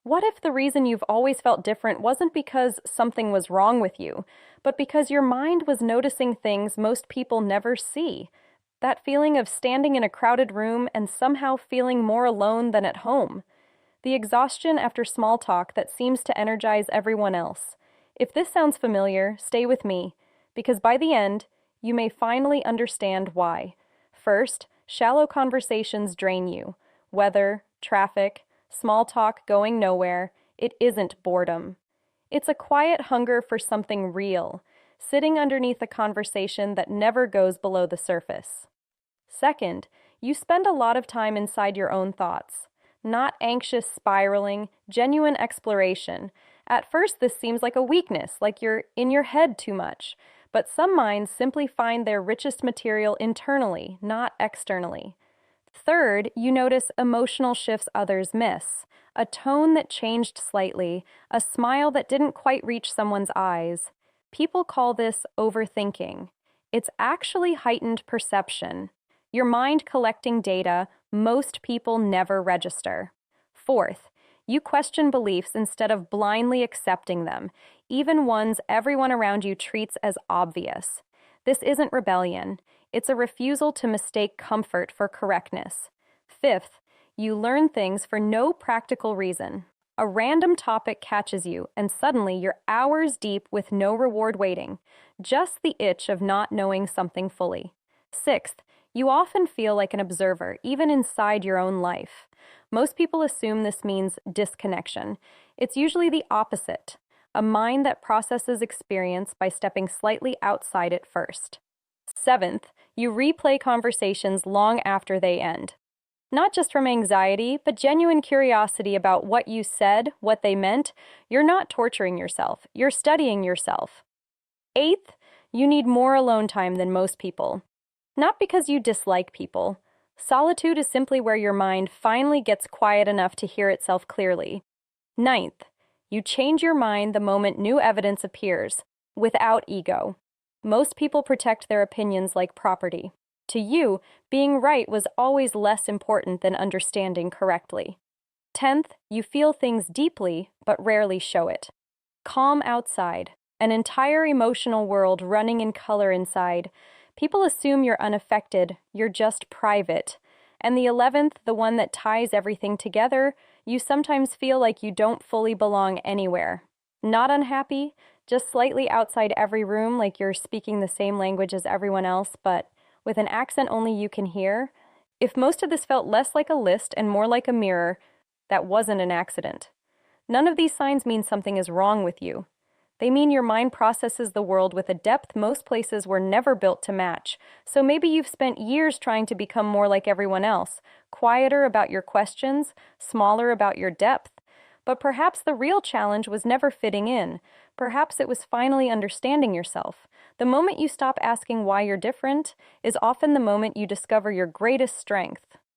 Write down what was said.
What if the reason you've always felt different wasn't because something was wrong with you, but because your mind was noticing things most people never see? That feeling of standing in a crowded room and somehow feeling more alone than at home. The exhaustion after small talk that seems to energize everyone else. If this sounds familiar, stay with me, because by the end, you may finally understand why. First, shallow conversations drain you. Weather, traffic, small talk going nowhere. It isn't boredom. It's a quiet hunger for something real, sitting underneath a conversation that never goes below the surface. Second, you spend a lot of time inside your own thoughts. Not anxious spiraling, genuine exploration. At first, this seems like a weakness, like you're in your head too much. But some minds simply find their richest material internally, not externally. Third, you notice emotional shifts others miss. A tone that changed slightly, a smile that didn't quite reach someone's eyes. People call this overthinking. It's actually heightened perception. Your mind collecting data most people never register. Fourth, you question beliefs instead of blindly accepting them, even ones everyone around you treats as obvious. This isn't rebellion. It's a refusal to mistake comfort for correctness. Fifth, you learn things for no practical reason. A random topic catches you, and suddenly you're hours deep with no reward waiting, just the itch of not knowing something fully. Sixth, you often feel like an observer, even inside your own life. Most people assume this means disconnection. It's usually the opposite, a mind that processes experience by stepping slightly outside it first. Seventh, you replay conversations long after they end. Not just from anxiety, but genuine curiosity about what you said, what they meant. You're not torturing yourself, you're studying yourself. Eighth, you need more alone time than most people. Not because you dislike people. Solitude is simply where your mind finally gets quiet enough to hear itself clearly. Ninth, you change your mind the moment new evidence appears, without ego. Most people protect their opinions like property. To you, being right was always less important than understanding correctly. 10th, you feel things deeply, but rarely show it. Calm outside, an entire emotional world running in color inside. People assume you're unaffected, you're just private. And the 11th, the one that ties everything together, you sometimes feel like you don't fully belong anywhere. Not unhappy, just slightly outside every room, like you're speaking the same language as everyone else, but with an accent only you can hear. If most of this felt less like a list and more like a mirror, that wasn't an accident. None of these signs mean something is wrong with you. They mean your mind processes the world with a depth most places were never built to match. So maybe you've spent years trying to become more like everyone else, quieter about your questions, smaller about your depth. But perhaps the real challenge was never fitting in. Perhaps it was finally understanding yourself. The moment you stop asking why you're different is often the moment you discover your greatest strength.